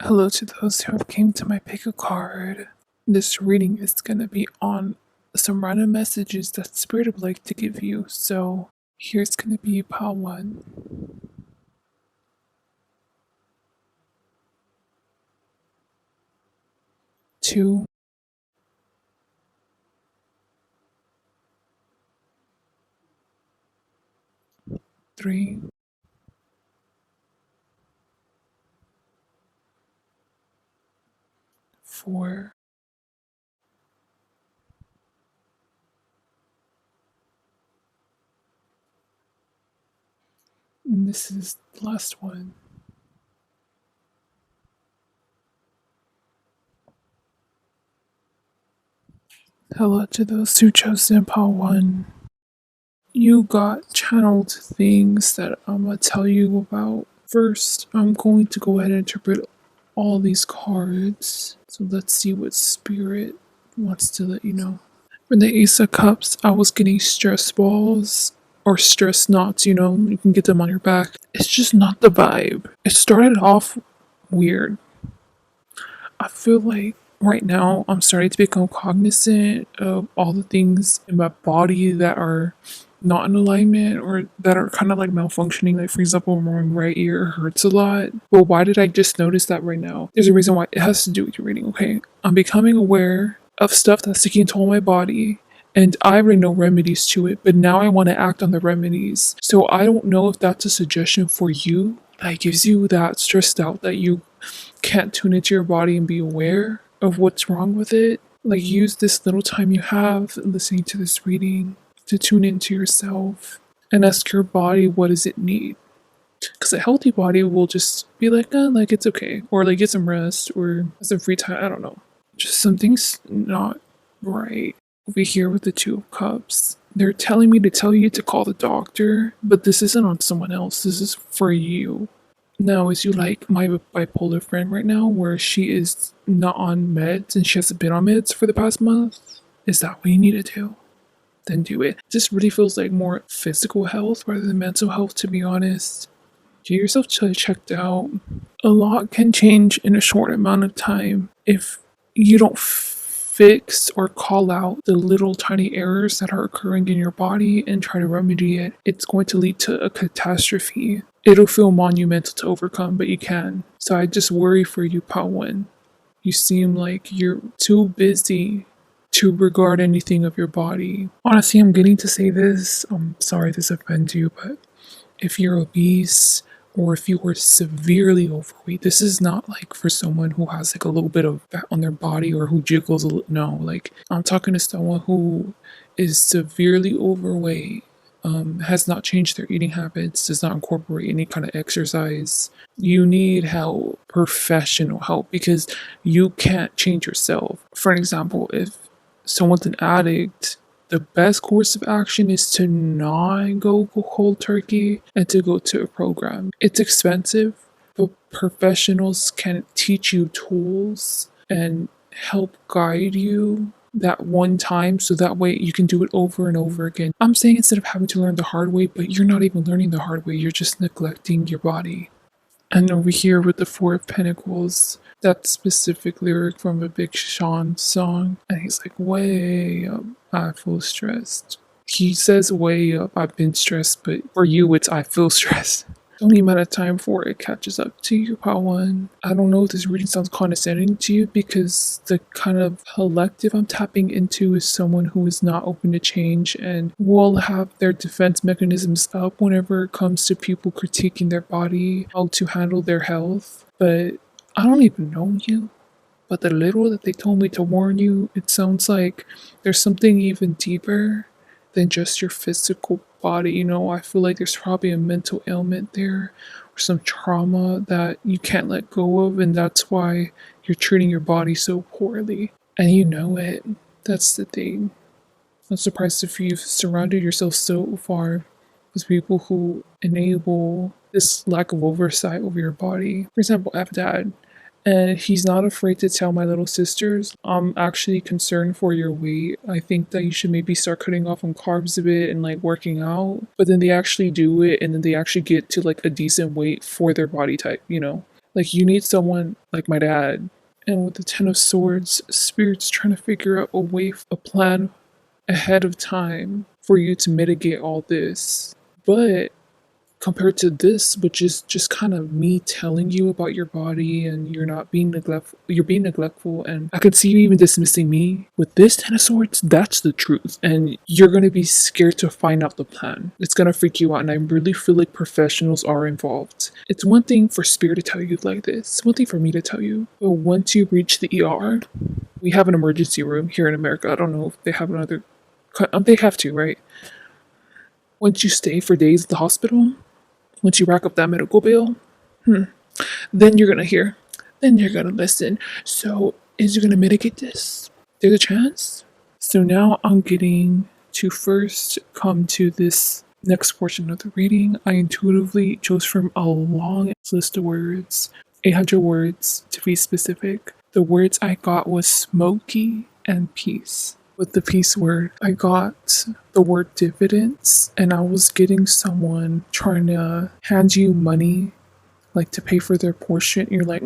Hello to those who have came to my pick a card. This reading is gonna be on some random messages that Spirit would like to give you. So here's gonna be pile 1, 2, 3, 4, and this is the last one. Hello to those who chose in pile 1. You got channeled things that I'm gonna tell you about. First, I'm going to go ahead and interpret all these cards. So let's see what Spirit wants to let you know. For the Ace of Cups, I was getting stress balls or stress knots, you can get them on your back. It's just not the vibe. It started off weird. I feel like right now I'm starting to become cognizant of all the things in my body that are not in alignment or that are kind of like malfunctioning. Like, for example, my right ear hurts a lot. Well, why did I just notice that right now? There's a reason why. It has to do with your reading, okay? I'm becoming aware of stuff that's taking a toll on my body. And I already know remedies to it, but now I want to act on the remedies. So I don't know if that's a suggestion for you that gives you that stressed out that you can't tune into your body and be aware of what's wrong with it. Like, use this little time you have listening to this reading to tune into yourself and ask your body, what does it need? Because a healthy body will just be like, like it's okay, or like get some rest, or some free time. I don't know. Just something's not right over here with the Two of Cups. They're telling me to tell you to call the doctor, but this isn't on someone else. This is for you. Now, is you like my bipolar friend right now, where she is not on meds and she hasn't been on meds for the past month? Is that what you need to do? Then do it. This really feels like more physical health rather than mental health, to be honest. Get yourself checked out. A lot can change in a short amount of time if you don't fix or call out the little tiny errors that are occurring in your body and try to remedy it. It's going to lead to a catastrophe. It'll feel monumental to overcome, but you can. So I just worry for you, Pawan. You seem like you're too busy to regard anything of your body. Honestly, I'm getting to say this. I'm sorry this offends you, but if you're obese or if you are severely overweight, this is not like for someone who has like a little bit of fat on their body or who jiggles a little. No, like I'm talking to someone who is severely overweight, has not changed their eating habits, does not incorporate any kind of exercise. You need help, professional help, because you can't change yourself. For an example, if someone's an addict, the best course of action is to not go cold turkey and to go to a program. It's expensive, but professionals can teach you tools and help guide you that one time so that way you can do it over and over again. I'm saying instead of having to learn the hard way, but you're not even learning the hard way, you're just neglecting your body. And over here with the Four of Pentacles, that specific lyric from a Big Sean song, and he's like, way up, I feel stressed. He says way up, I've been stressed, but for you, it's I feel stressed. The only amount of time for it catches up to you, Pawan. I don't know if this reading sounds condescending to you because the kind of collective I'm tapping into is someone who is not open to change and will have their defense mechanisms up whenever it comes to people critiquing their body, how to handle their health. But I don't even know you. But the little that they told me to warn you, it sounds like there's something even deeper than just your physical body. I feel like there's probably a mental ailment there or some trauma that you can't let go of, and that's why you're treating your body so poorly. And you know it. That's the thing. I'm surprised if you've surrounded yourself so far with people who enable this lack of oversight over your body. For example, I have a dad, and he's not afraid to tell my little sisters, I'm actually concerned for your weight. I think that you should maybe start cutting off on carbs a bit and like working out. But then they actually do it, and then they actually get to like a decent weight for their body type. Like, you need someone like my dad. And with the Ten of Swords, Spirit's trying to figure out a plan ahead of time for you to mitigate all this. But compared to this, which is just kind of me telling you about your body and you're not being neglectful, you're being neglectful, and I could see you even dismissing me. With this Ten of Swords, that's the truth, and you're gonna be scared to find out the plan. It's gonna freak you out, and I really feel like professionals are involved. It's one thing for Spirit to tell you like this, it's one thing for me to tell you, but once you reach the ER, we have an emergency room here in America. I don't know if they have another. They have to, right? Once you stay for days at the hospital, once you rack up that medical bill, then you're gonna hear, then you're gonna listen. So, is you gonna mitigate this? There's a chance. So now I'm getting to first come to this next portion of the reading. I intuitively chose from a long list of words, 800 words to be specific. The words I got was smoky and peace. With the peace word, I got the word dividends, and I was getting someone trying to hand you money, like to pay for their portion. You're like,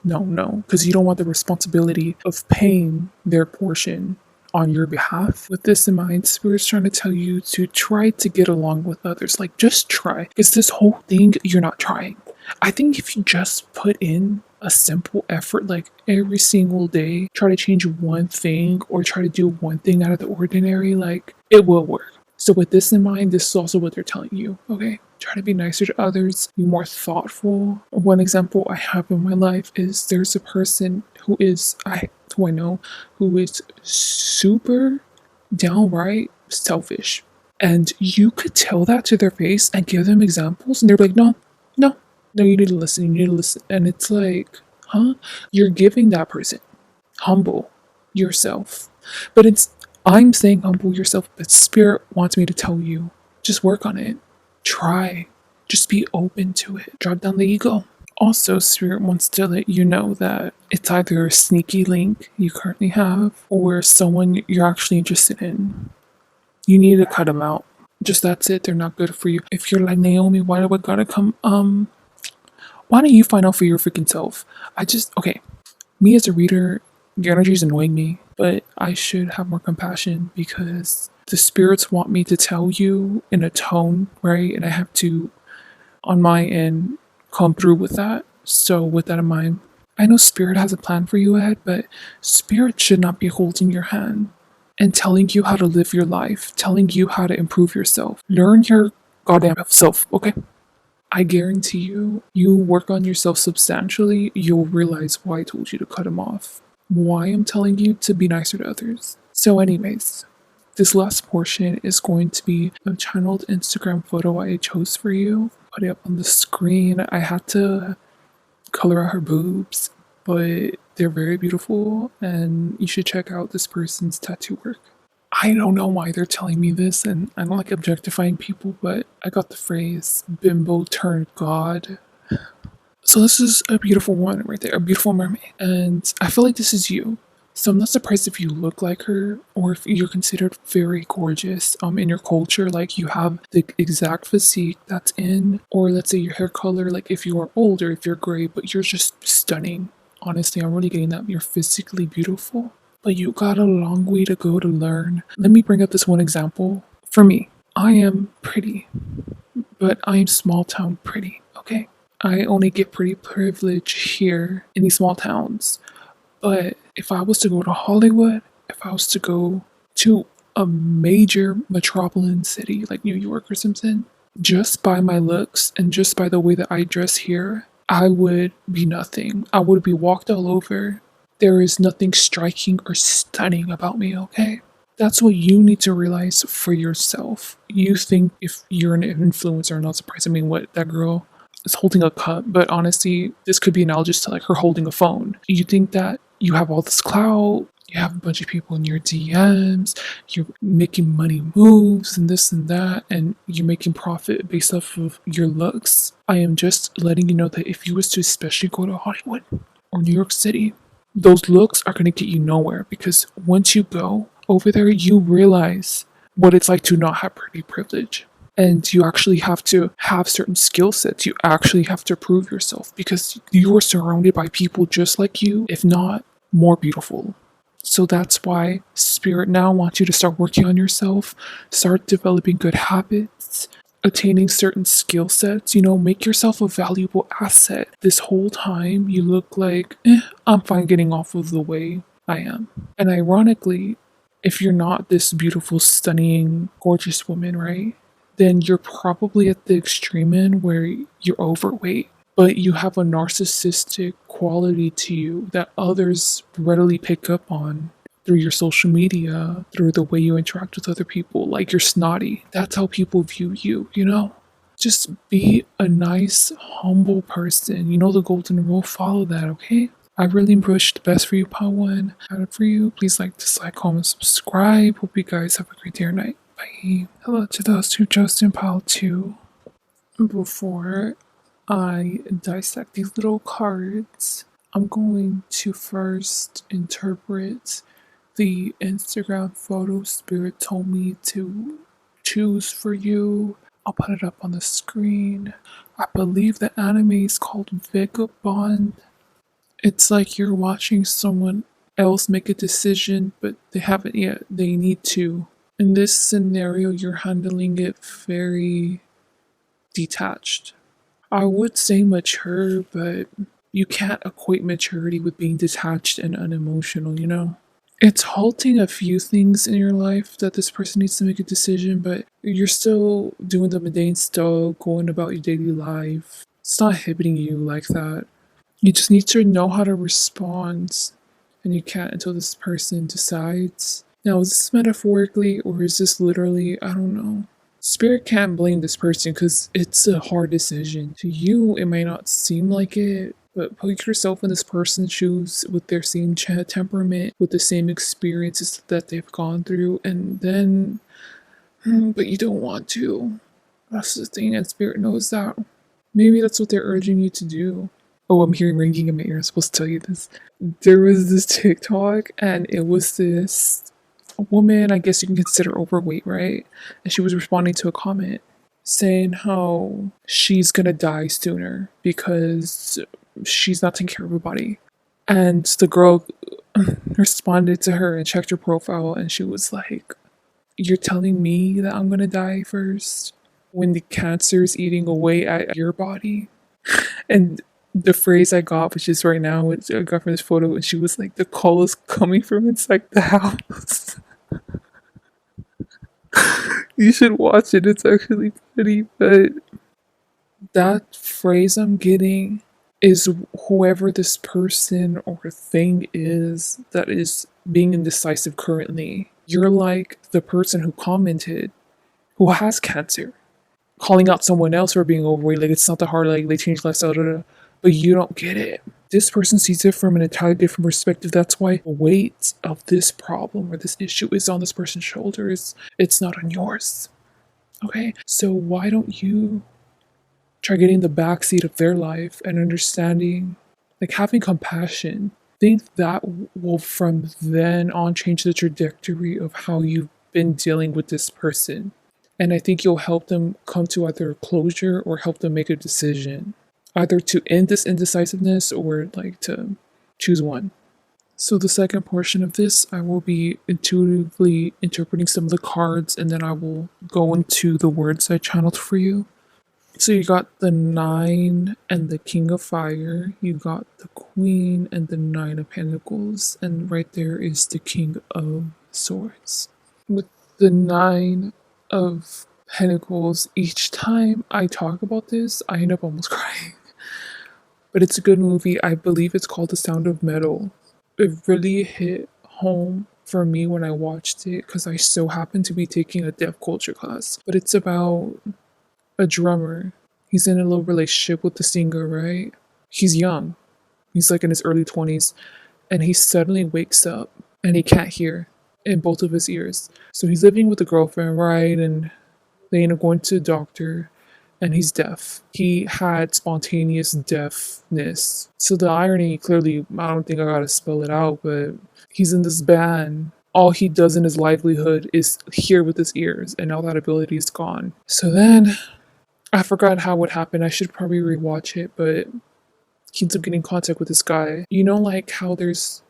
no, because you don't want the responsibility of paying their portion on your behalf. With this in mind, Spirit's trying to tell you to try to get along with others. Like, just try. Because this whole thing, you're not trying. I think if you just put in a simple effort, like every single day, try to change one thing or try to do one thing out of the ordinary, like it will work. So with this in mind, this is also what they're telling you, okay? Try to be nicer to others, be more thoughtful. One example I have in my life is there's a person who I know who is super downright selfish. And you could tell that to their face and give them examples and they're like, no, you need to listen. And it's like, huh? You're giving that person humble yourself. But I'm saying humble yourself, but Spirit wants me to tell you, just work on it. Try. Just be open to it. Drop down the ego. Also, Spirit wants to let you know that it's either a sneaky link you currently have or someone you're actually interested in. You need to cut them out. Just that's it. They're not good for you. If you're like, Naomi, why do I gotta come? Why don't you find out for your freaking self? Okay, me as a reader, your energy is annoying me, but I should have more compassion because the spirits want me to tell you in a tone, right? And I have to, on my end, come through with that. So with that in mind, I know Spirit has a plan for you ahead, but Spirit should not be holding your hand and telling you how to live your life, telling you how to improve yourself. Learn your goddamn self, okay? I guarantee you work on yourself substantially, you'll realize why I told you to cut him off. Why I'm telling you to be nicer to others. So anyways, this last portion is going to be a channeled Instagram photo I chose for you. Put it up on the screen. I had to color out her boobs, but they're very beautiful and you should check out this person's tattoo work. I don't know why they're telling me this, and I don't like objectifying people, but I got the phrase bimbo turned god. So this is a beautiful one right there, a beautiful mermaid, and I feel like this is you. So I'm not surprised if you look like her or if you're considered very gorgeous in your culture, like you have the exact physique that's in, or let's say your hair color, like if you are older, if you're gray, but you're just stunning. Honestly, I'm really getting that you're physically beautiful. But you got a long way to go to learn. Let me bring up this one example. For me, I am pretty, but I am small town pretty, okay? I only get pretty privilege here in these small towns. But if I was to go to Hollywood, if I was to go to a major metropolitan city like New York or something, just by my looks and just by the way that I dress here, I would be nothing. I would be walked all over. There is nothing striking or stunning about me, okay? That's what you need to realize for yourself. You think if you're an influencer, not surprised. I mean, what, that girl is holding a cup, but honestly, this could be analogous to like her holding a phone. You think that you have all this clout, you have a bunch of people in your DMs, you're making money moves and this and that, and you're making profit based off of your looks. I am just letting you know that if you was to especially go to Hollywood or New York City, those looks are going to get you nowhere, because once you go over there, you realize what it's like to not have pretty privilege. And you actually have to have certain skill sets. You actually have to prove yourself because you are surrounded by people just like you, if not more beautiful. So that's why Spirit now wants you to start working on yourself, start developing good habits, attaining certain skill sets, make yourself a valuable asset. This whole time, you look like, I'm fine getting off of the way I am. And ironically, if you're not this beautiful, stunning, gorgeous woman, right? Then you're probably at the extreme end where you're overweight, but you have a narcissistic quality to you that others readily pick up on through your social media, through the way you interact with other people. Like you're snotty. That's how people view you. Just be a nice, humble person. You know the golden rule, follow that, okay? I really wish the best for you, Pal One. Had it for you. Please like, dislike, comment, subscribe. Hope you guys have a great day or night. Bye. Hello to those who chose in Pile 2. Before I dissect these little cards, I'm going to first interpret the Instagram photo Spirit told me to choose for you. I'll put it up on the screen. I believe the anime is called Vagabond. It's like you're watching someone else make a decision, but they haven't yet. They need to. In this scenario, you're handling it very detached. I would say mature, but you can't equate maturity with being detached and unemotional. It's halting a few things in your life that this person needs to make a decision, but you're still doing the mundane stuff, going about your daily life. It's not inhibiting you like that. You just need to know how to respond, and you can't until this person decides. Now, is this metaphorically or is this literally? I don't know. Spirit can't blame this person because it's a hard decision. To you, it might not seem like it, but put yourself in this person's shoes with their same temperament, with the same experiences that they've gone through, and then, but you don't want to. That's the thing, and Spirit knows that. Maybe that's what they're urging you to do. Oh, I'm hearing ringing in my ear. I'm supposed to tell you this. There was this TikTok, and it was this woman, I guess you can consider overweight, right? And she was responding to a comment saying how she's gonna die sooner because she's not taking care of her body. And the girl responded to her and checked her profile, and she was like, "You're telling me that I'm gonna die first when the cancer is eating away at your body?" And the phrase I got, which is right now, which I got from this photo, and she was like, "The call is coming from inside the house." You should watch it. It's actually pretty, but that phrase I'm getting is whoever this person or thing is that is being indecisive currently. You're like the person who commented who has cancer, calling out someone else for being overweight. Like, it's not that hard, like, they change lifestyle, but you don't get it. This person sees it from an entirely different perspective. That's why the weight of this problem or this issue is on this person's shoulders. It's not on yours. Okay? So why don't you try getting the backseat of their life and understanding, like having compassion? Think that will from then on change the trajectory of how you've been dealing with this person. And I think you'll help them come to either closure or help them make a decision, either to end this indecisiveness or like to choose one. So the second portion of this, I will be intuitively interpreting some of the cards, and then I will go into the words I channeled for you. So you got the 9 and the King of Fire, you got the Queen and the 9 of Pentacles, and right there is the King of Swords. With the 9 of Pentacles, each time I talk about this, I end up almost crying. But it's a good movie. I believe it's called The Sound of Metal. It really hit home for me when I watched it because I so happened to be taking a deaf culture class. But it's about a drummer. He's in a little relationship with the singer, right? He's young. He's like in his early 20s. And he suddenly wakes up and he can't hear in both of his ears. So he's living with a girlfriend, right? And they end up going to the doctor, and he's deaf. He had spontaneous deafness. So the irony, clearly, I don't think I gotta spell it out, but he's in this band. all he does in his livelihood is hear with his ears, and now that ability is gone. So then I forgot how it happened. I should probably rewatch it, but he ends up getting in contact with this guy. You know, like how there's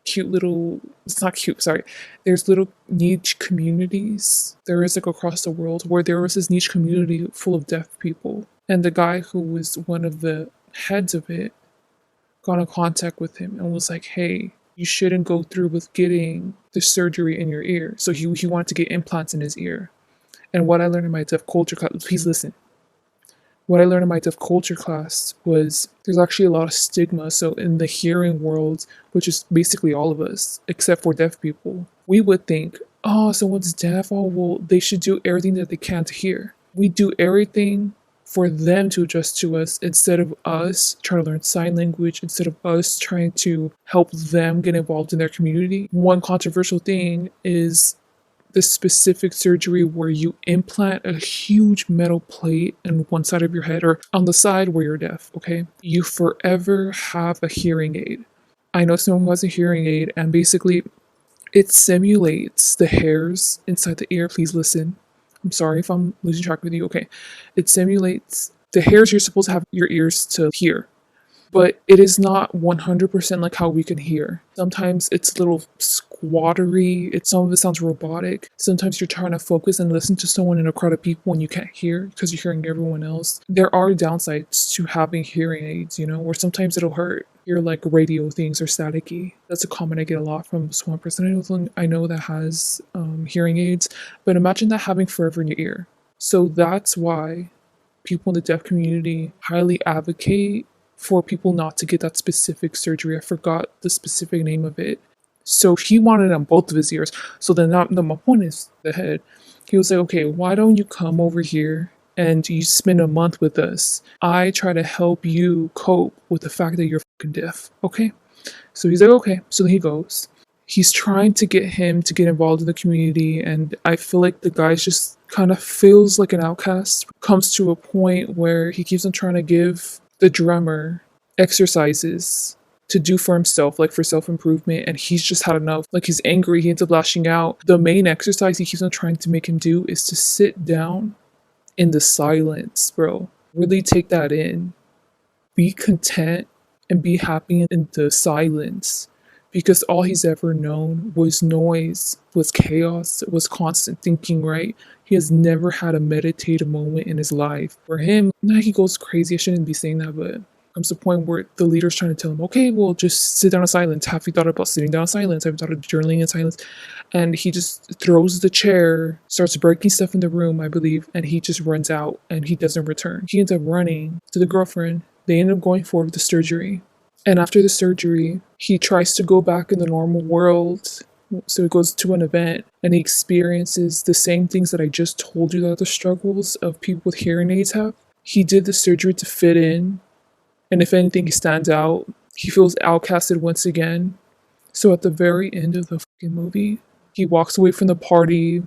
cute little, it's not cute, sorry, there's little niche communities there is like across the world, where there was this niche community full of deaf people, and the guy who was one of the heads of it got in contact with him and was like, hey, you shouldn't go through with getting the surgery in your ear. So he wanted to get implants in his ear. And what I learned in my deaf culture class, please listen, what I learned in my deaf culture class was there's actually a lot of stigma. So in the hearing world, which is basically all of us, except for deaf people, we would think, oh, someone's deaf, oh, well, they should do everything that they can to hear. We do everything for them to adjust to us instead of us trying to learn sign language, instead of us trying to help them get involved in their community. One controversial thing is the specific surgery where you implant a huge metal plate in one side of your head or on the side where you're deaf, okay? You forever have a hearing aid. I know someone who has a hearing aid, and basically it simulates the hairs inside the ear. Please listen. I'm sorry if I'm losing track with you, okay? It simulates the hairs you're supposed to have your ears to hear, but it is not 100% like how we can hear. Sometimes it's a little squattery, some of it sounds robotic. Sometimes you're trying to focus and listen to someone in a crowd of people and you can't hear because you're hearing everyone else. There are downsides to having hearing aids, you know, or sometimes it'll hurt. You're like radio things are staticky. That's a comment I get a lot from this one person I know that has hearing aids. But imagine that having forever in your ear. So that's why people in the deaf community highly advocate for people not to get that specific surgery. I forgot the specific name of it. So he wanted it on both of his ears. So then my point is the head. He was like, okay, why don't you come over here and you spend a month with us? I try to help you cope with the fact that you're fucking deaf. Okay? So he's like, okay. So he goes. He's trying to get him to get involved in the community, and I feel like the guy just kind of feels like an outcast. Comes to a point where he keeps on trying to give the drummer exercises to do for himself, like for self-improvement, and he's just had enough. Like, he's angry, he ends up lashing out. The main exercise he keeps on trying to make him do is to sit down in the silence, bro. Really take that in. Be content and be happy in the silence. Because all he's ever known was noise, was chaos, was constant thinking, right? He has never had a meditative moment in his life. For him, now he goes crazy. I shouldn't be saying that, but comes to a point where the leader's trying to tell him, okay, well, just sit down in silence. Have you thought about sitting down in silence? Have you thought of journaling in silence? And he just throws the chair, starts breaking stuff in the room, I believe, and he just runs out and he doesn't return. He ends up running to the girlfriend. They end up going forward with the surgery. And after the surgery, he tries to go back in the normal world. So he goes to an event and he experiences the same things that I just told you that the struggles of people with hearing aids have. He did the surgery to fit in. And if anything, he stands out. He feels outcasted once again. So at the very end of the fucking movie, he walks away from the party.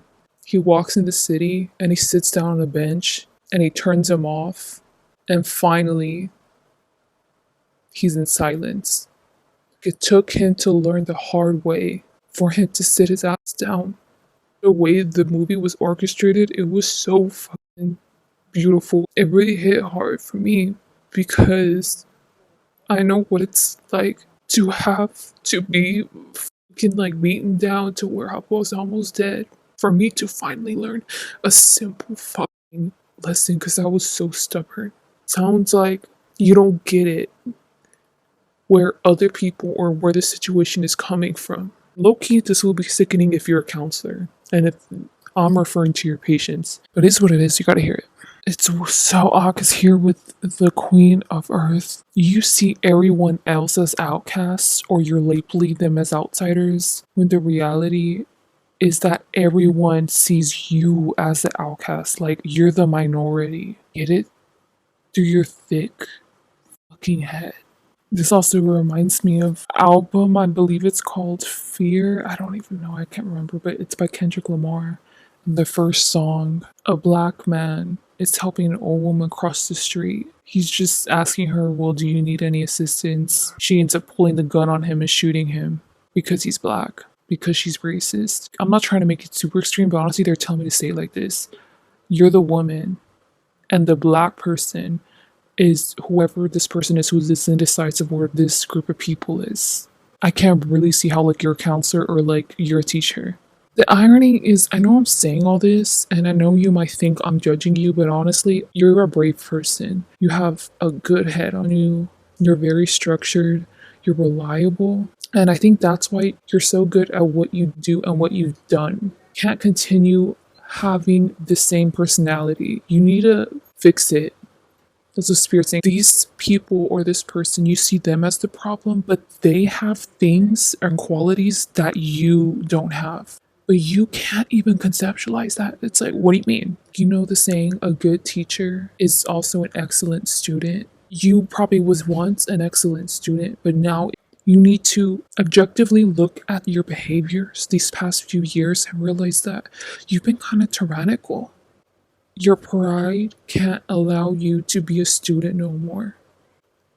He walks in the city and he sits down on a bench and he turns him off. And finally, he's in silence. It took him to learn the hard way for him to sit his ass down. The way the movie was orchestrated, it was so fucking beautiful. It really hit hard for me because I know what it's like to have to be fucking like beaten down to where I was almost dead. For me to finally learn a simple fucking lesson because I was so stubborn. Sounds like you don't get it where other people or where the situation is coming from. Low-key, this will be sickening if you're a counselor. And if I'm referring to your patients. But it's what it is, you gotta hear it. It's so odd because here with the Queen of Earth, you see everyone else as outcasts or you're labeling them as outsiders when the reality is that everyone sees you as the outcast. Like, you're the minority. Get it? Through your thick fucking head. This also reminds me of album, I believe it's called Fear. I don't even know, I can't remember, but it's by Kendrick Lamar. The first song, a black man is helping an old woman cross the street. He's just asking her, well, do you need any assistance? She ends up pulling the gun on him and shooting him because he's black. because she's racist. I'm not trying to make it super extreme, but honestly, they're telling me to say it like this. You're the woman, and the black person is whoever this person is who this indecisive or this group of people is. I can't really see how like you're a counselor or like you're a teacher. The irony is, I know I'm saying all this, and I know you might think I'm judging you, but honestly, you're a brave person. You have a good head on you. You're very structured. You're reliable. And I think that's why you're so good at what you do and what you've done. Can't continue having the same personality. You need to fix it. That's a spirit saying these people or this person, you see them as the problem, but they have things and qualities that you don't have. But you can't even conceptualize that. It's like, what do you mean? You know the saying, a good teacher is also an excellent student. You probably was once an excellent student, but now you need to objectively look at your behaviors these past few years and realize that you've been kind of tyrannical. Your pride can't allow you to be a student no more.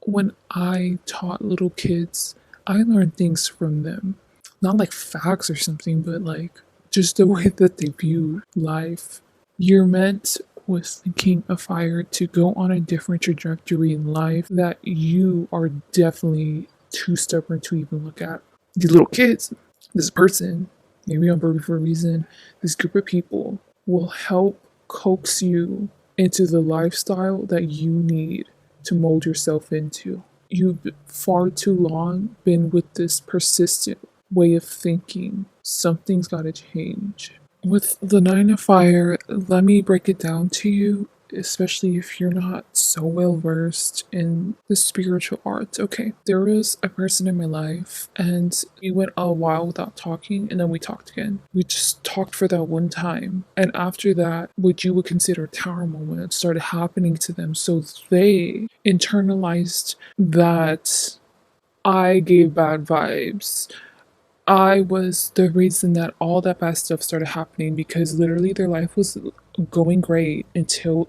When I taught little kids, I learned things from them. Not like facts or something, but like just the way that they view life. You're meant with thinking of fire to go on a different trajectory in life that you are definitely too stubborn to even look at. These little kids, this person, maybe on Birdie for a reason, this group of people will help coax you into the lifestyle that you need to mold yourself into. You've far too long been with this persistent way of thinking. Something's got to change. With the Nine of Fire, let me break it down to you, especially if you're not so well versed in the spiritual arts. Okay, there was a person in my life, and we went a while without talking, and then we talked again. We just talked for that one time, and after that, what you would consider a tower moment started happening to them. So they internalized that I gave bad vibes. I was the reason that all that bad stuff started happening because literally their life was going great until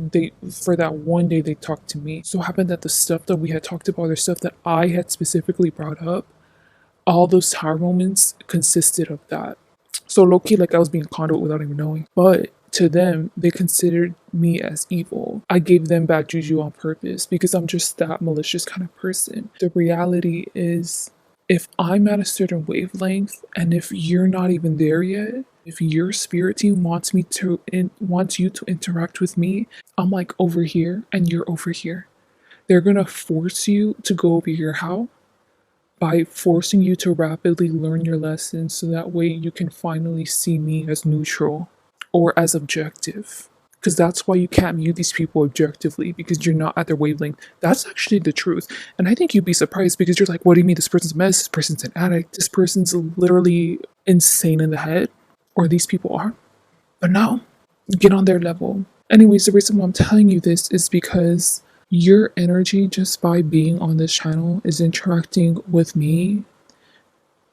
for that one day they talked to me. So it happened that the stuff that we had talked about, the stuff that I had specifically brought up, all those tower moments consisted of that. So low key, like I was being a conduit without even knowing. But to them, they considered me as evil. I gave them bad juju on purpose because I'm just that malicious kind of person. The reality is, if I'm at a certain wavelength and if you're not even there yet, if your spirit team wants you to interact with me, I'm like over here and you're over here. They're gonna force you to go over here. How? By forcing you to rapidly learn your lessons so that way you can finally see me as neutral or as objective. Because that's why you can't view these people objectively, because you're not at their wavelength. That's actually the truth. And I think you'd be surprised because you're like, what do you mean this person's a mess? This person's an addict. This person's literally insane in the head. Or these people are. But no, get on their level. Anyways, the reason why I'm telling you this is because your energy just by being on this channel is interacting with me.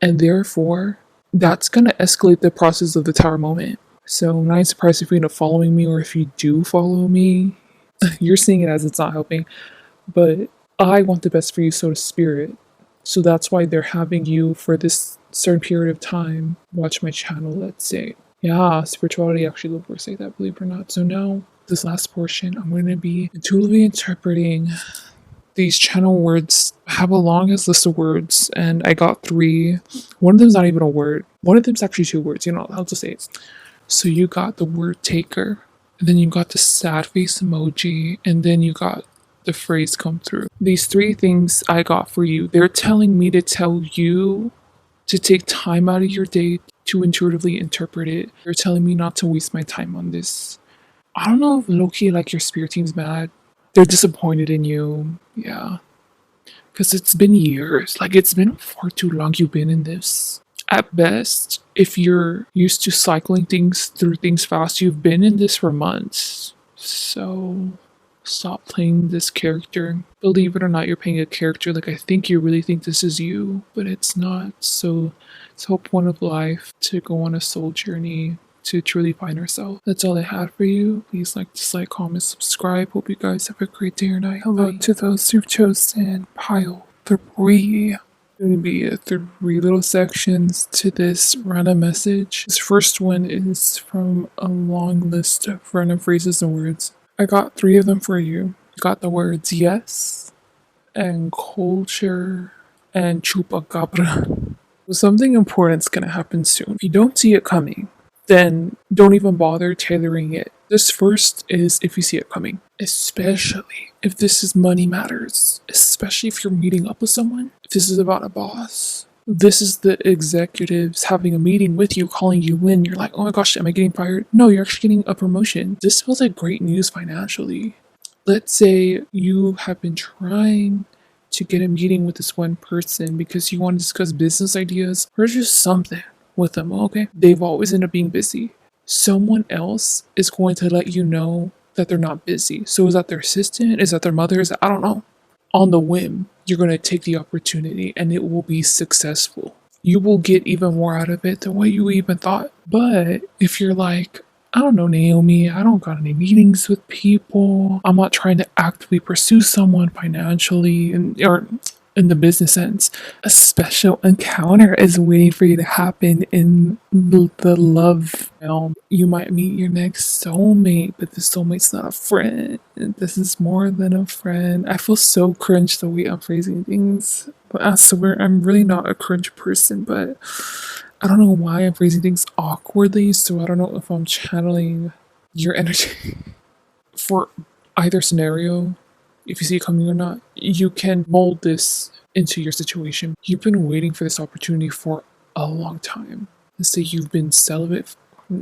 And therefore, that's going to escalate the process of the tower moment. So I'm not surprised if you end up following me or if you do follow me. You're seeing it as it's not helping. But I want the best for you, so to spirit. So that's why they're having you for this certain period of time watch my channel, let's say. Yeah, spirituality actually works like that, believe it or not. So now, this last portion, I'm going to be intuitively interpreting these channel words. I have a longest list of words, and I got 3. One of them's not even a word. One of them's actually 2 words, I'll just say it. So you got the word taker, and then you got the sad face emoji, and then you got the phrase come through. These 3 things I got for you, they're telling me to tell you to take time out of your day to intuitively interpret it. They're telling me not to waste my time on this. I don't know if low-key like your spirit team's mad. They're disappointed in you. Yeah. Because it's been years. Like it's been far too long you've been in this. At best, if you're used to cycling through things fast, you've been in this for months. So stop playing this character. Believe it or not, you're playing a character. Like I think you really think this is you, but it's not. So it's the whole point of life to go on a soul journey to truly find ourselves. That's all I had for you. Please like, dislike, comment, subscribe. Hope you guys have a great day or night. Hello to those who've chosen pile 3. Going to be three little sections to this random message. This first one is from a long list of random phrases and words. I got three of them for you. You got the words yes and culture and chupacabra. Something important's gonna happen soon. If you don't see it coming, then don't even bother tailoring it. This first is if you see it coming, especially if this is money matters, especially if you're meeting up with someone, if this is about a boss. This is the executives having a meeting with you, calling you in. You're like, oh my gosh, am I getting fired? No, you're actually getting a promotion. This feels like great news financially. Let's say you have been trying to get a meeting with this one person because you want to discuss business ideas or just something with them, okay? They've always ended up being busy. Someone else is going to let you know that they're not busy. So is that their assistant? Is that their mother? I don't know. On the whim, you're going to take the opportunity and it will be successful. You will get even more out of it than what you even thought. But if you're like, I don't know, Naomi, I don't got any meetings with people. I'm not trying to actively pursue someone financially or in the business sense. A special encounter is waiting for you to happen in the love realm. You might meet your next soulmate, but the soulmate's not a friend. This is more than a friend. I feel so cringe the way I'm phrasing things. But I swear I'm really not a cringe person, but I don't know why I'm phrasing things awkwardly, so I don't know if I'm channeling your energy for either scenario. If you see it coming or not, you can mold this into your situation. You've been waiting for this opportunity for a long time. Let's say you've been celibate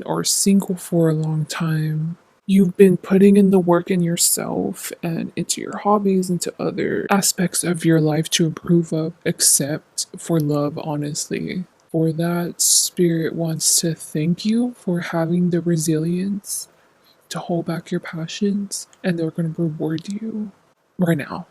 or single for a long time. You've been putting in the work in yourself and into your hobbies, into other aspects of your life to improve up, except for love, honestly. For that, Spirit wants to thank you for having the resilience to hold back your passions, and they're going to reward you right now.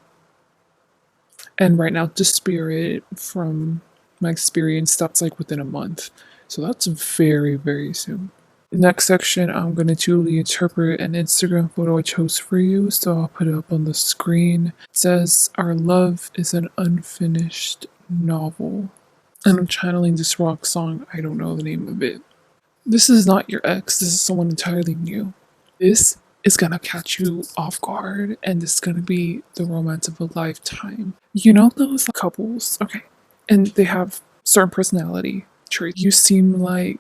And right now, the Spirit, from my experience, that's like within a month. So that's very, very soon. The next section, I'm going to truly interpret an Instagram photo I chose for you, so I'll put it up on the screen. It says, our love is an unfinished novel. And I'm channeling this rock song, I don't know the name of it. This is not your ex, this is someone entirely new. This is gonna catch you off guard, and this is gonna be the romance of a lifetime. You know those couples? Okay. And they have certain personality traits. You seem like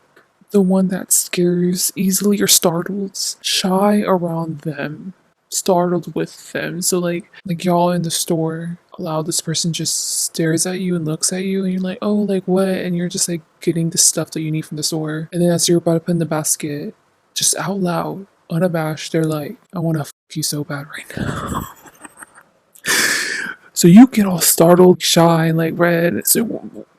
the one that scares easily or startles, shy around them, startled with them. So like y'all in the store allow this person just stares at you and looks at you and you're like, oh, like what? And you're just like getting the stuff that you need from the store. And then as you're about to put in the basket, just out loud, unabashed, they're like, I want to f you so bad right now. So you get all startled, shy, and like red. So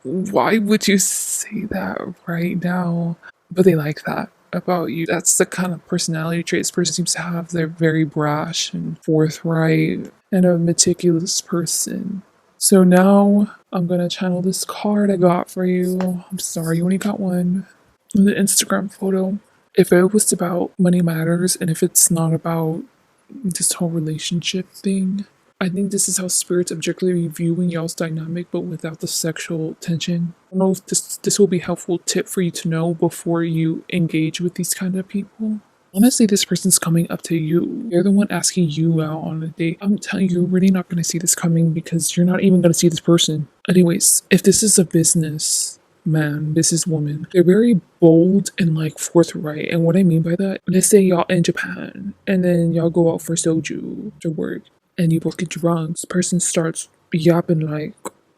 why would you say that right now? But they like that about you. That's the kind of personality trait this person seems to have. They're very brash and forthright and a meticulous person. So now I'm gonna channel this card I got for you. I'm sorry, you only got one. The Instagram photo. If it was about money matters and if it's not about this whole relationship thing, I think this is how spirits objectively viewing y'all's dynamic, but without the sexual tension. I don't know if this will be a helpful tip for you to know before you engage with these kind of people. Honestly, this person's coming up to you. They're the one asking you out on a date. I'm telling you, you're really not going to see this coming because you're not even going to see this person. Anyways, if this is a business man, businesswoman, they're very bold and like forthright. And what I mean by that, let's say y'all in Japan and then y'all go out for soju to work and you both get drunk. This person starts yapping like,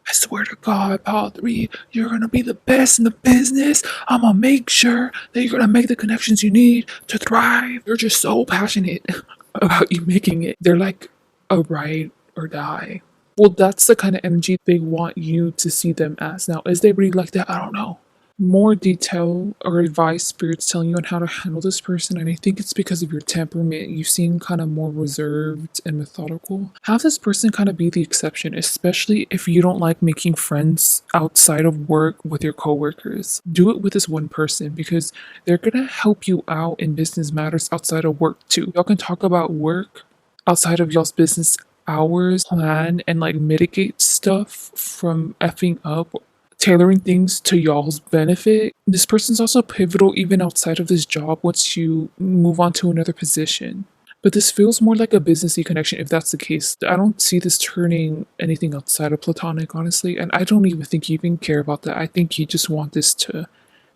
I swear to God, Paul 3, you're gonna be the best in the business. I'm gonna make sure that you're gonna make the connections you need to thrive. You're just so passionate about you making it. They're like a ride or die. Well, that's the kind of energy they want you to see them as. Now, is they really like that? I don't know. More detail or advice spirits telling you on how to handle this person, and I think it's because of your temperament. You seem kind of more reserved and methodical. Have this person kind of be the exception, especially if you don't like making friends outside of work with your coworkers. Do it with this one person because they're gonna help you out in business matters outside of work too. Y'all can talk about work outside of y'all's business hours, plan, and like mitigate stuff from effing up, tailoring things to y'all's benefit. This person's also pivotal even outside of this job once you move on to another position. But this feels more like a businessy connection if that's the case. I don't see this turning anything outside of platonic, honestly, and I don't even think you even care about that. I think you just want this to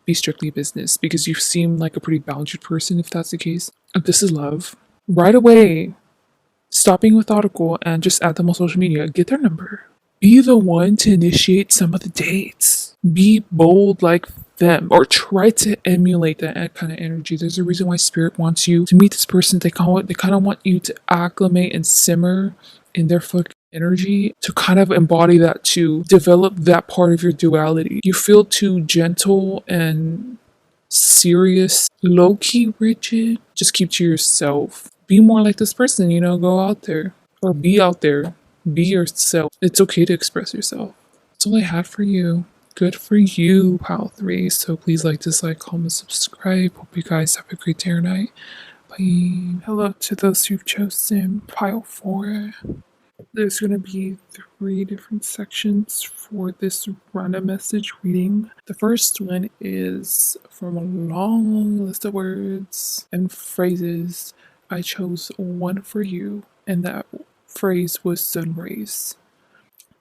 be strictly business because you seem like a pretty balanced person if that's the case. If this is love, right away, stop being methodical and just add them on social media. Get their number. Be the one to initiate some of the dates. Be bold like them or try to emulate that kind of energy. There's a reason why spirit wants you to meet this person. They kind of want you to acclimate and simmer in their fucking energy to kind of embody that, to develop that part of your duality. You feel too gentle and serious, low-key rigid. Just keep to yourself. Be more like this person, go out there or be out there. Be yourself. It's okay to express yourself. That's all I have for you. Good for you, Pile 3. So please like, dislike, comment, subscribe. Hope you guys have a great day or night. Bye. Hello to those who've chosen Pile 4. There's going to be 3 different sections for this random message reading. The first one is from a long list of words and phrases. I chose one for you, and that phrase was sun rays.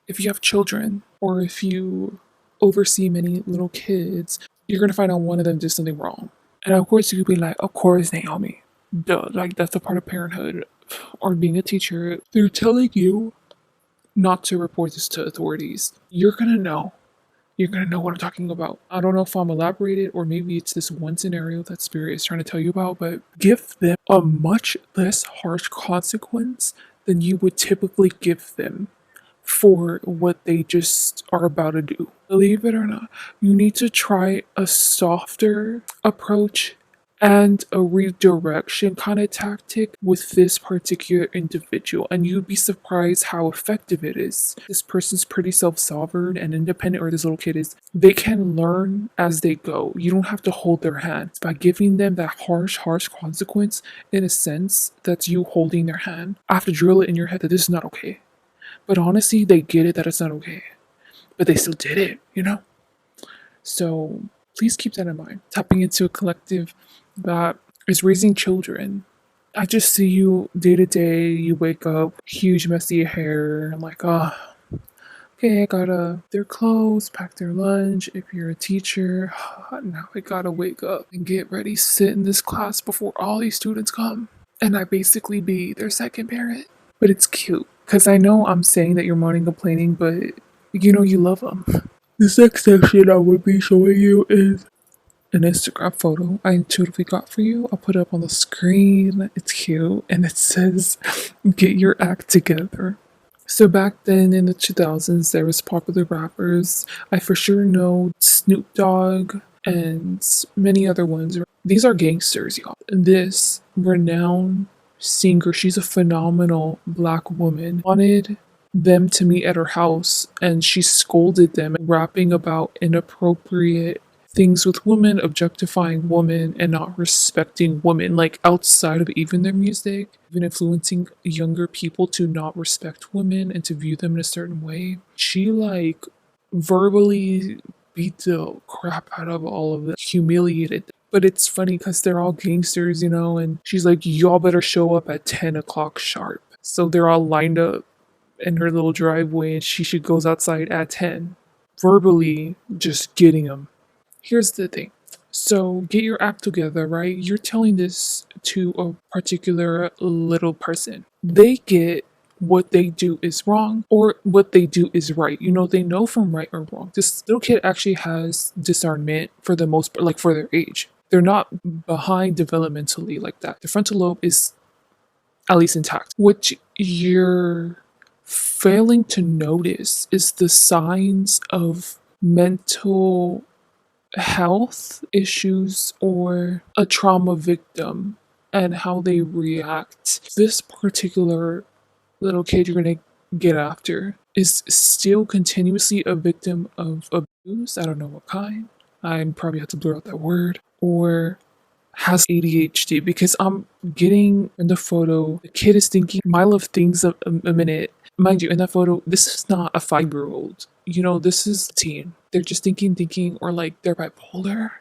If you have children, or if you oversee many little kids, you're going to find out one of them did something wrong. And of course, you could be like, of course, Naomi. Duh, like that's a part of parenthood or being a teacher. They're telling you not to report this to authorities. You're going to know. You're going to know what I'm talking about. I don't know if I'm elaborated or maybe it's this one scenario that Spirit is trying to tell you about, but give them a much less harsh consequence than you would typically give them for what they just are about to do. Believe it or not, you need to try a softer approach and a redirection kind of tactic with this particular individual, and you'd be surprised how effective it is. This person's pretty self-sovereign and independent, or this little kid is. They can learn as they go. You don't have to hold their hands. By giving them that harsh consequence, in a sense, that's you holding their hand. I have to drill it in your head that this is not okay. But honestly, they get it that it's not okay. But they still did it. So please keep that in mind. Tapping into a collective that is raising children. I just see you day to day. You wake up, huge messy hair. I'm like, okay, I gotta their clothes, pack their lunch. If you're a teacher, now I gotta wake up and get ready, sit in this class before all these students come. And I basically be their second parent. But it's cute. Because I know I'm saying that you're moaning, complaining, but you love them. The next section I would be showing you is an Instagram photo I intuitively got for you. I'll put it up on the screen. It's cute. And it says, get your act together. So back then in the 2000s, there was popular rappers. I for sure know Snoop Dogg and many other ones. These are gangsters, y'all. This renowned singer, she's a phenomenal black woman, wanted them to meet at her house, and she scolded them, rapping about inappropriate things with women, objectifying women, and not respecting women, like outside of even their music, even influencing younger people to not respect women and to view them in a certain way. She like verbally beat the crap out of all of them, humiliated them. But it's funny because they're all gangsters, and she's like, y'all better show up at 10 o'clock sharp. So they're all lined up in her little driveway and she goes outside at 10, verbally just getting them. Here's the thing. So get your act together, right? You're telling this to a particular little person. They get what they do is wrong or what they do is right. They know from right or wrong. This little kid actually has discernment for the most part, like for their age. They're not behind developmentally like that. The frontal lobe is at least intact. What you're failing to notice is the signs of mental health issues or a trauma victim and how they react. This particular little kid you're going to get after is still continuously a victim of abuse. I don't know what kind. I probably have to blur out that word. Or has ADHD because I'm getting in the photo, the kid is thinking mile of things a minute. Mind you, in that photo, this is not a 5-year old. This is a teen. They're just thinking, or like they're bipolar,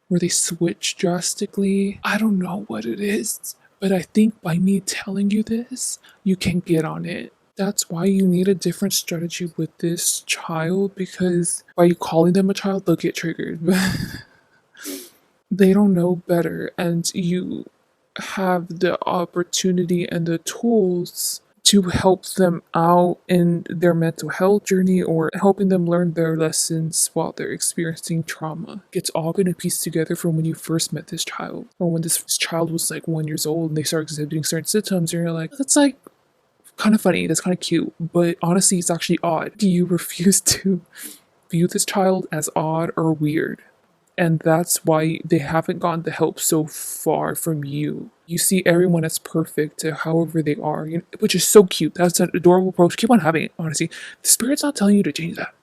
where they switch drastically. I don't know what it is, but I think by me telling you this, you can get on it. That's why you need a different strategy with this child, because by you calling them a child, they'll get triggered. They don't know better, and you have the opportunity and the tools to help them out in their mental health journey or helping them learn their lessons while they're experiencing trauma. It's all going to piece together from when you first met this child, or when this child was like 1 year old and they start exhibiting certain symptoms, and you're like, that's like kind of funny, that's kind of cute, but honestly, it's actually odd. You refuse to view this child as odd or weird. And that's why they haven't gotten the help so far from you. You see everyone as perfect to however they are, which is so cute. That's an adorable approach. Keep on having it, honestly. The spirit's not telling you to change that.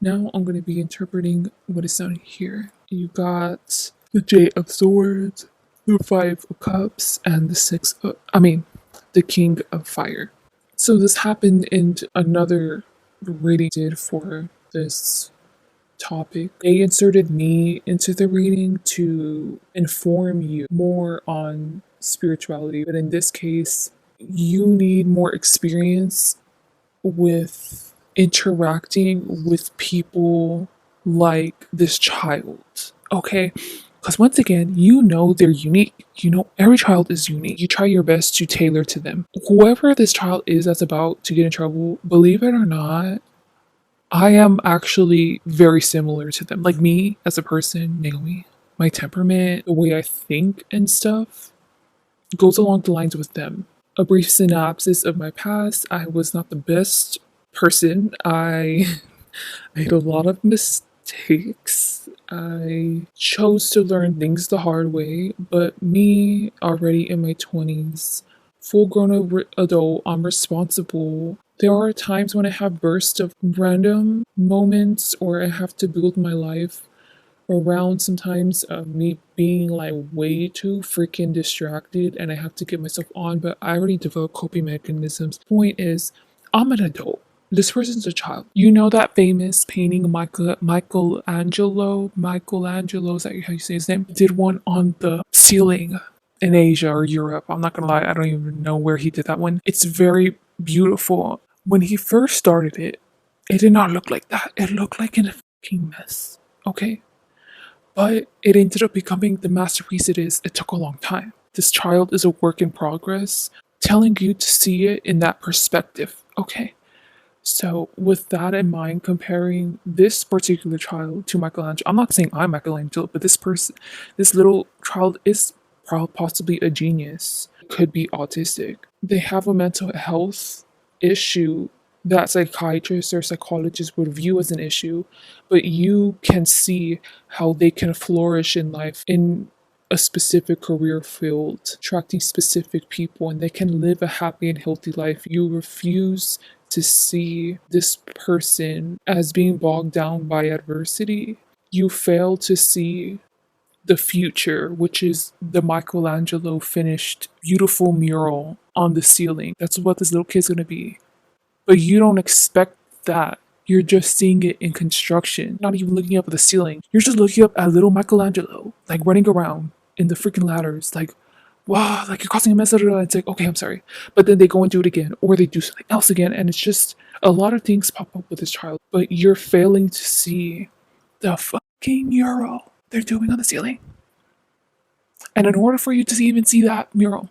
Now I'm going to be interpreting what is down here. You got the J of Swords, the Five of Cups, and the King of Fire. So this happened in another reading I did for this topic. They inserted me into the reading to inform you more on spirituality, but in this case, you need more experience with interacting with people like this child, okay? Because once again, they're unique. Every child is unique. You try your best to tailor to them. Whoever this child is that's about to get in trouble, believe it or not, I am actually very similar to them. Like me as a person, Naomi, my temperament, the way I think and stuff goes along the lines with them. A brief synopsis of my past: I was not the best person. I made a lot of mistakes. I chose to learn things the hard way, but me, already in my 20s, full grown adult, I'm responsible. There are times when I have bursts of random moments, or I have to build my life around sometimes me being like way too freaking distracted, and I have to get myself on, but I already developed coping mechanisms. Point is, I'm an adult. This person's a child. That famous painting, Michelangelo, is that how you say his name? Did one on the ceiling in Asia or Europe. I'm not gonna lie, I don't even know where he did that one. It's very beautiful. When he first started it, it did not look like that. It looked like a fucking mess. Okay? But it ended up becoming the masterpiece it is. It took a long time. This child is a work in progress, telling you to see it in that perspective. Okay? So, with that in mind, comparing this particular child to Michelangelo, I'm not saying I'm Michelangelo, but this little child is possibly a genius, could be autistic. They have a mental health issue that psychiatrists or psychologists would view as an issue, but you can see how they can flourish in life in a specific career field, attracting specific people, and they can live a happy and healthy life. You refuse to see this person as being bogged down by adversity. You fail to see the future, which is the Michelangelo finished beautiful mural on the ceiling. That's what this little kid's gonna be. But you don't expect that. You're just seeing it in construction, not even looking up at the ceiling. You're just looking up at little Michelangelo, like running around in the freaking ladders, like, wow, like you're causing a mess. It's like, okay, I'm sorry. But then they go and do it again, or they do something else again, and it's just a lot of things pop up with this child. But you're failing to see the fucking mural they're doing on the ceiling. And in order for you to even see that mural,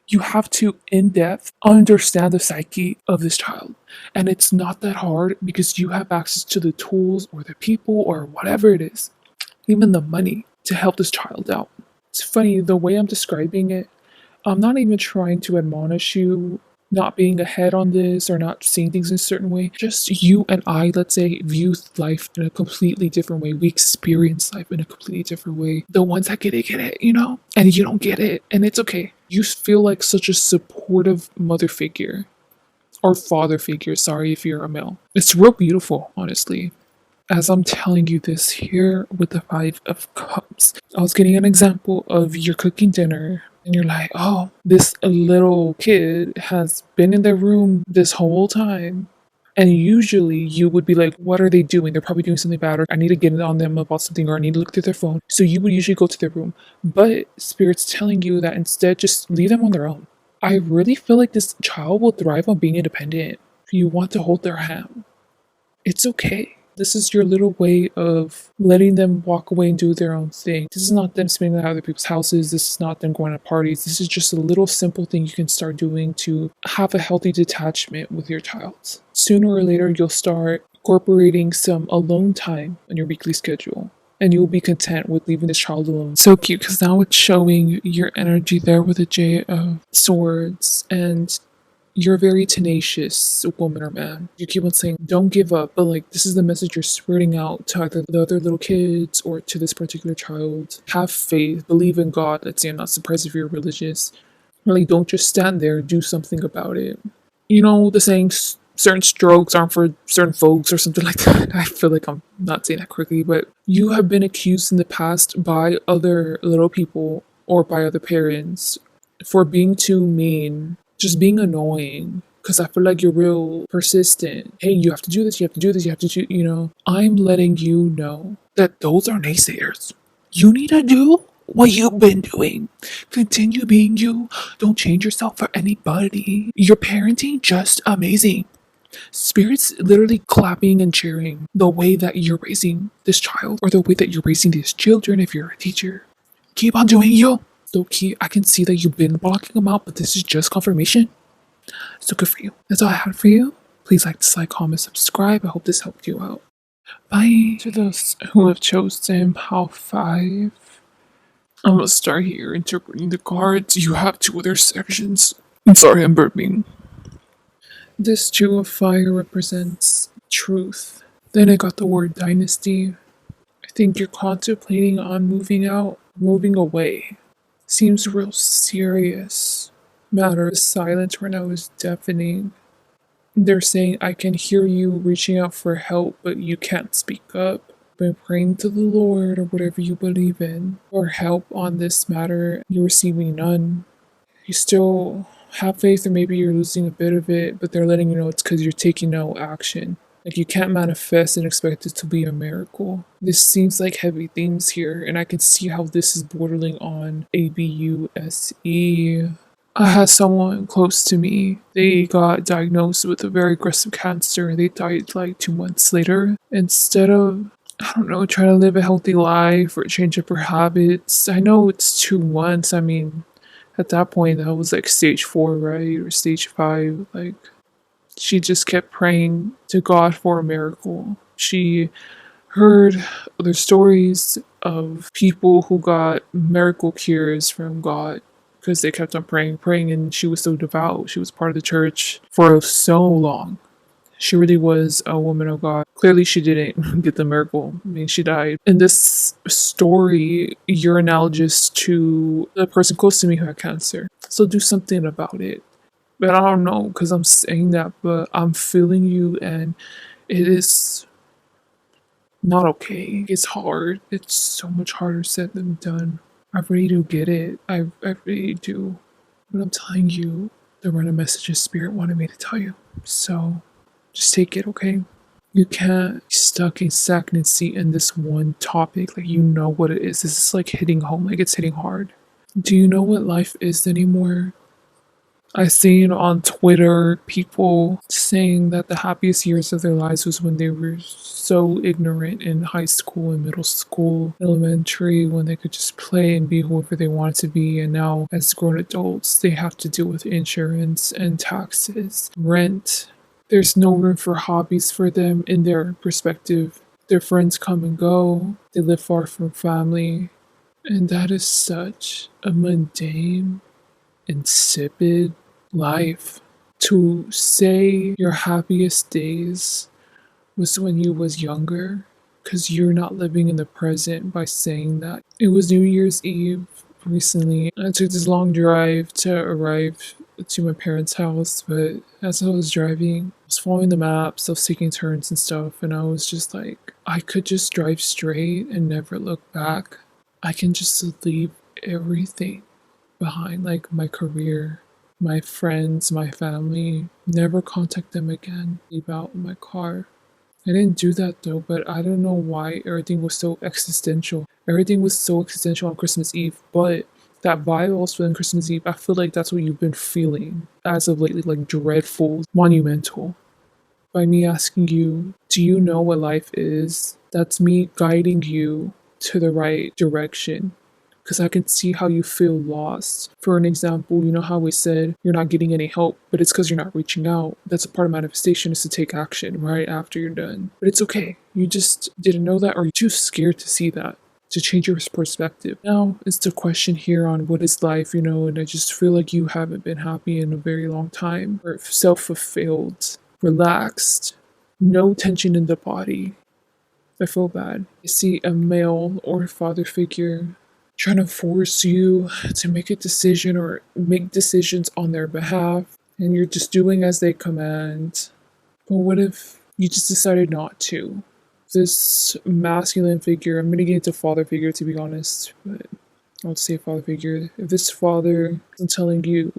you have to, in depth, understand the psyche of this child. And it's not that hard because you have access to the tools or the people or whatever it is, even the money, to help this child out. It's funny, the way I'm describing it, I'm not even trying to admonish you not being ahead on this or not seeing things in a certain way. Just you and I, let's say, view life in a completely different way. We experience life in a completely different way. The ones that get it, and you don't get it, and it's okay. You feel like such a supportive mother figure or father figure, sorry if you're a male. It's real beautiful, honestly. As I'm telling you this here with the Five of Cups, I was getting an example of you're cooking dinner and you're like, oh, this little kid has been in their room this whole time. And usually you would be like, what are they doing? They're probably doing something bad, or I need to get on them about something, or I need to look through their phone. So you would usually go to their room. But Spirit's telling you that instead, just leave them on their own. I really feel like this child will thrive on being independent. If you want to hold their hand, it's okay. This is your little way of letting them walk away and do their own thing. This is not them spending at other people's houses. This is not them going to parties. This is just a little simple thing you can start doing to have a healthy detachment with your child. Sooner or later, you'll start incorporating some alone time on your weekly schedule. And you'll be content with leaving this child alone. So cute, because now it's showing your energy there with a J of Swords, and you're a very tenacious woman or man. You keep on saying, don't give up, but like, this is the message you're spreading out to either the other little kids or to this particular child. Have faith, believe in God. Let's say, I'm not surprised if you're religious. Really, don't just stand there, do something about it. You know, the saying, certain strokes aren't for certain folks or something like that. I feel like I'm not saying that correctly, but you have been accused in the past by other little people or by other parents for being too mean, just being annoying, because I feel like you're real persistent. Hey, you have to do this, you have to do this, you have to do, I'm letting you know that those are naysayers. You need to do what you've been doing. Continue being you. Don't change yourself for anybody. You're parenting just amazing. Spirit's literally clapping and cheering the way that you're raising this child, or the way that you're raising these children if you're a teacher. Keep on doing you. Low key, I can see that you've been blocking them out, but this is just confirmation. So good for you. That's all I had for you. Please like, dislike, comment, subscribe. I hope this helped you out. Bye. To those who have chosen Pal 5, I'm gonna start here interpreting the cards. You have two other sections. I'm sorry, I'm burping. This Two of Fire represents truth. Then I got the word dynasty. I think you're contemplating on moving out, moving away. Seems real serious. Matter of silence right now is deafening. They're saying, I can hear you reaching out for help, but you can't speak up. Been praying to the Lord or whatever you believe in for help on this matter. You're receiving none. You still have faith, or maybe you're losing a bit of it, but they're letting you know it's because you're taking no action. Like, you can't manifest and expect it to be a miracle. This seems like heavy themes here, and I can see how this is bordering on ABUSE. I had someone close to me. They got diagnosed with a very aggressive cancer, and they died like 2 months later. Instead of, I don't know, trying to live a healthy life or change up her habits. I know it's 2 months. I mean, at that point, that was like stage 4, right? Or stage 5. Like, she just kept praying to God for a miracle. She heard other stories of people who got miracle cures from God because they kept on praying, and she was so devout. She was part of the church for so long. She really was a woman of God. Clearly, she didn't get the miracle. I mean, she died. In this story, you're analogous to the person close to me who had cancer. So do something about it. But I don't know, because I'm saying that, but I'm feeling you, and it is not okay. It's hard. It's so much harder said than done. I really do get it. I really do. But I'm telling you, the random messages Spirit wanted me to tell you. So just take it, okay? You can't be stuck in stagnancy in this one topic. Like, you know what it is. This is like hitting home. Like, it's hitting hard. Do you know what life is anymore? I've seen on Twitter people saying that the happiest years of their lives was when they were so ignorant in high school and middle school, elementary, when they could just play and be whoever they wanted to be. And now, as grown adults, they have to deal with insurance and taxes, rent. There's no room for hobbies for them in their perspective. Their friends come and go. They live far from family. And that is such a mundane, insipid life. To say your happiest days was when you was younger, because you're not living in the present by saying that. It was New Year's Eve recently. I took this long drive to arrive to my parents' house, but as I was driving, I was following the maps, I was taking turns and stuff, and I was just like, I could just drive straight and never look back. I can just leave everything behind, like my career, my friends, my family, never contact them again, leave out my car. I didn't do that though, but I don't know why everything was so existential. Everything was so existential on Christmas Eve, but that vibe I was feeling Christmas Eve, I feel like that's what you've been feeling as of lately, like dreadful, monumental. By me asking you, do you know what life is? That's me guiding you to the right direction. Because I can see how you feel lost. For an example, you know how we said you're not getting any help, but it's because you're not reaching out. That's a part of manifestation, is to take action right after you're done. But it's okay. You just didn't know that, or you're too scared to see that, to change your perspective. Now it's the question here on what is life, and I just feel like you haven't been happy in a very long time, or self-fulfilled, relaxed, no tension in the body. I feel bad. I see a male or father figure trying to force you to make a decision or make decisions on their behalf, and you're just doing as they command. But what if you just decided not to? This masculine figure, I'm gonna get into father figure to be honest, but I'll say father figure. If this father is telling you,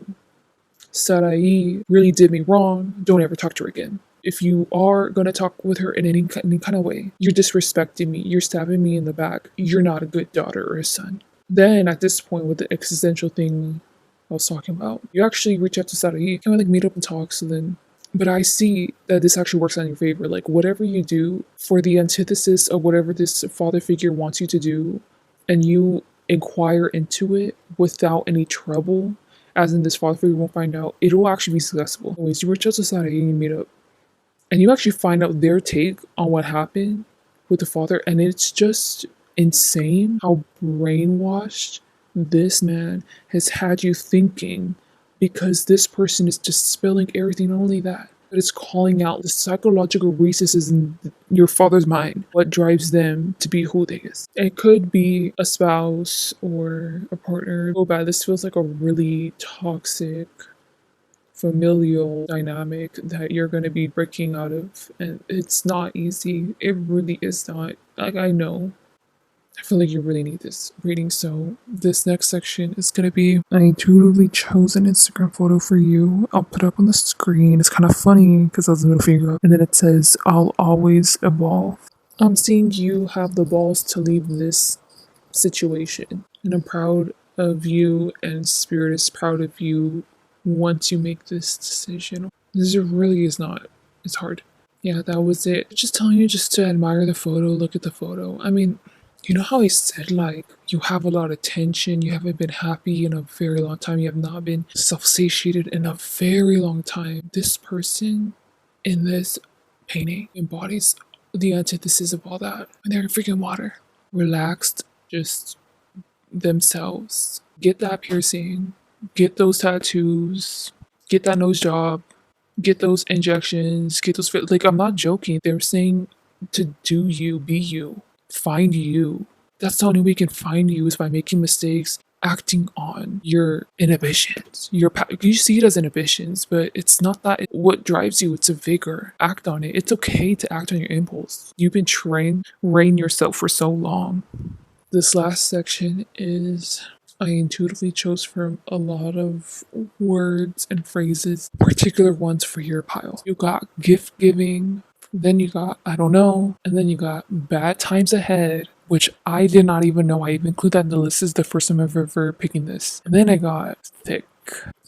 Sarai really did me wrong, don't ever talk to her again. If you are going to talk with her in any kind of way, you're disrespecting me, you're stabbing me in the back, you're not a good daughter or a son. Then at this point, with the existential thing I was talking about, you actually reach out to Sarai, kind of like meet up and talk. So then, but I see that this actually works in your favor. Like whatever you do for the antithesis of whatever this father figure wants you to do, and you inquire into it without any trouble, as in this father figure won't find out, it will actually be successful. Anyways, you reach out to Sarai and you meet up, and you actually find out their take on what happened with the father, and it's just insane how brainwashed this man has had you thinking, because this person is just spilling everything, not only that, but it's calling out the psychological recesses in your father's mind, what drives them to be who they is. It could be a spouse or a partner. Oh bad, this feels like a really toxic familial dynamic that you're going to be breaking out of, and it's not easy. It really is not. Like, I know, I feel like you really need this reading. So this next section is going to be I intuitively chose an Instagram photo for you. I'll put it up on the screen. It's kind of funny because I was able to figure out, and then it says I'll always evolve. I'm seeing you have the balls to leave this situation, and I'm proud of you, and spirit is proud of you once you make this decision. This really is not, it's hard. Yeah, that was it. Just telling you just to admire the photo, look at the photo. I mean, you know how I said, like, you have a lot of tension, you haven't been happy in a very long time, you have not been self-satiated in a very long time. This person in this painting embodies the antithesis of all that. And they're in freaking water, relaxed, just themselves. Get that piercing, get those tattoos, get that nose job, get those injections, get those like, I'm not joking. They're saying to do you, be you, find you. That's the only way you can find you, is by making mistakes, acting on your inhibitions. You see it as inhibitions, but it's not that what drives you, it's a vigor. Act on it. It's okay to act on your impulse. You've been trained, rein yourself for so long. This last section is I intuitively chose from a lot of words and phrases, particular ones for your pile. You got gift giving, then you got I don't know, and then you got bad times ahead, which I did not even know I even include that in the list. This is the first time I've ever picking this. And then I got thick.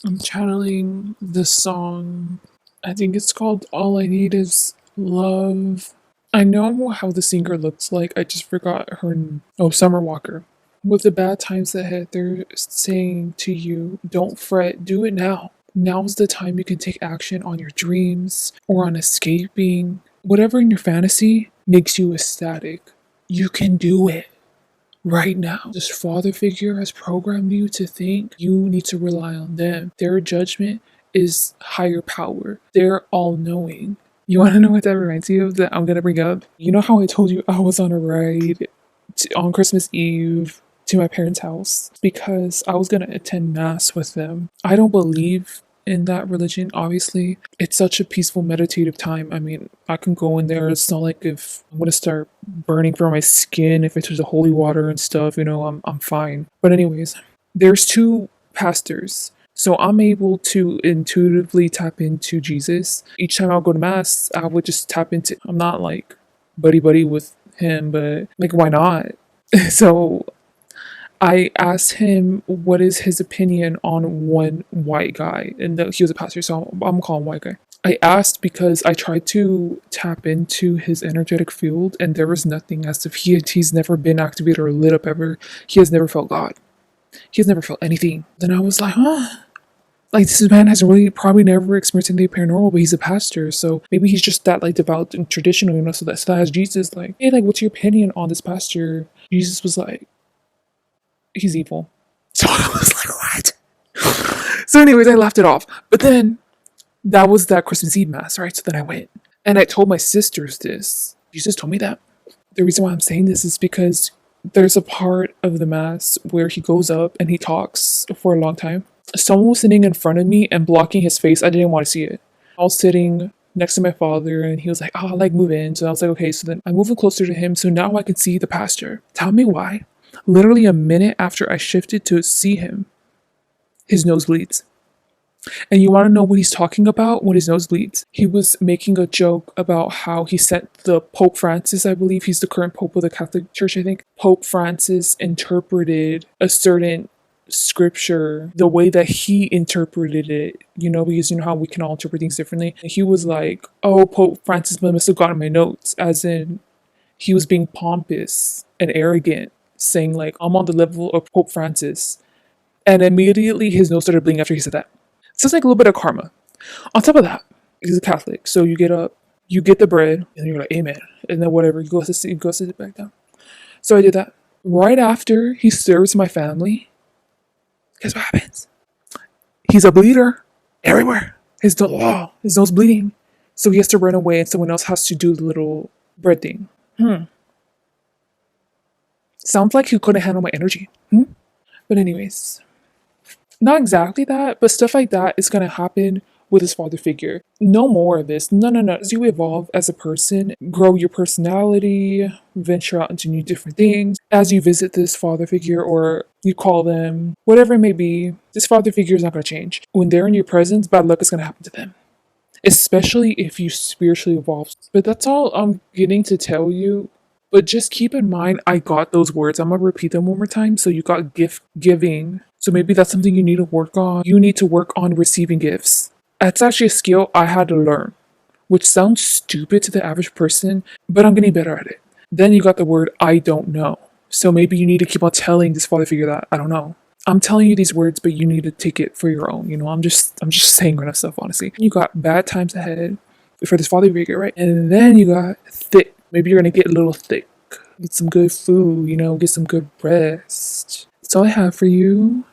I'm channeling the song, I think it's called All I Need Is Love. I know how the singer looks like, I just forgot her name. Oh, Summer Walker. With the bad times ahead, they're saying to you, don't fret, do it now. Now's the time you can take action on your dreams or on escaping. Whatever in your fantasy makes you ecstatic, you can do it right now. This father figure has programmed you to think you need to rely on them. Their judgment is higher power. They're all knowing. You want to know what that reminds you of that I'm going to bring up? You know how I told you I was on a ride on Christmas Eve to my parents' house because I was going to attend mass with them. I don't believe in that religion, obviously. It's such a peaceful, meditative time. I mean, I can go in there. It's not like if I'm gonna start burning from my skin, if it's just the holy water and stuff, I'm fine. But anyways, there's two pastors. So I'm able to intuitively tap into Jesus. Each time I'll go to mass, I would just tap into. I'm not like buddy buddy with him, but like why not? So I asked him what is his opinion on one white guy, and he was a pastor, so I'm gonna call him white guy. I asked because I tried to tap into his energetic field, and there was nothing, as if he's never been activated or lit up ever. He has never felt God. He has never felt anything. Then I was like, huh? Like this man has really probably never experienced anything paranormal, but he's a pastor, so maybe he's just that like devout and traditional, so that has Jesus like, hey, like what's your opinion on this pastor? Jesus was like, he's evil. So I was like, what? So anyways, I laughed it off. But then that was that Christmas Eve mass, right? So then I went and I told my sisters this. Jesus told me that. The reason why I'm saying this is because there's a part of the mass where he goes up and he talks for a long time. Someone was sitting in front of me and blocking his face. I didn't want to see it. I was sitting next to my father and he was like, oh, like move in. So I was like, okay. So then I'm moving closer to him. So now I can see the pastor. Tell me why. Literally a minute after I shifted to see him, his nose bleeds. And you want to know what he's talking about when his nose bleeds? He was making a joke about how he sent the Pope Francis, I believe he's the current Pope of the Catholic Church, I think. Pope Francis interpreted a certain scripture the way that he interpreted it, because you know how we can all interpret things differently. And he was like, oh, Pope Francis must have gotten my notes, as in he was being pompous and arrogant, saying like, I'm on the level of Pope Francis. And immediately his nose started bleeding after he said that. So it's like a little bit of karma. On top of that, he's a Catholic. So you get up, you get the bread, and you're like, amen. And then whatever, you go sit back down. So I did that. Right after he serves my family, guess what happens? He's a bleeder everywhere. His nose bleeding. So he has to run away and someone else has to do the little bread thing. Sounds like he couldn't handle my energy. But anyways, not exactly that, but stuff like that is going to happen with his father figure. No more of this. No. As you evolve as a person, grow your personality, venture out into new different things, as you visit this father figure or you call them, whatever it may be, this father figure is not going to change. When they're in your presence, bad luck is going to happen to them. Especially if you spiritually evolve. But that's all I'm getting to tell you. But just keep in mind, I got those words. I'm going to repeat them one more time. So you got gift giving. So maybe that's something you need to work on. You need to work on receiving gifts. That's actually a skill I had to learn, which sounds stupid to the average person, but I'm getting better at it. Then you got the word, I don't know. So maybe you need to keep on telling this father figure that, I don't know. I'm telling you these words, but you need to take it for your own. I'm just saying random stuff, honestly. You got bad times ahead for this father figure, right? And then you got thick. Maybe you're going to get a little thick. Get some good food, get some good rest. That's all I have for you.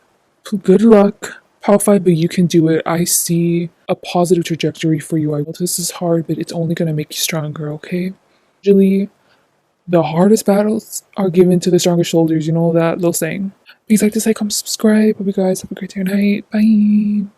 Good luck. Power 5, but you can do it. I see a positive trajectory for you. I know this is hard, but it's only going to make you stronger, okay? Usually, the hardest battles are given to the strongest shoulders. You know that little saying. Please like, dislike, comment, subscribe. Hope you guys have a great day or night. Bye.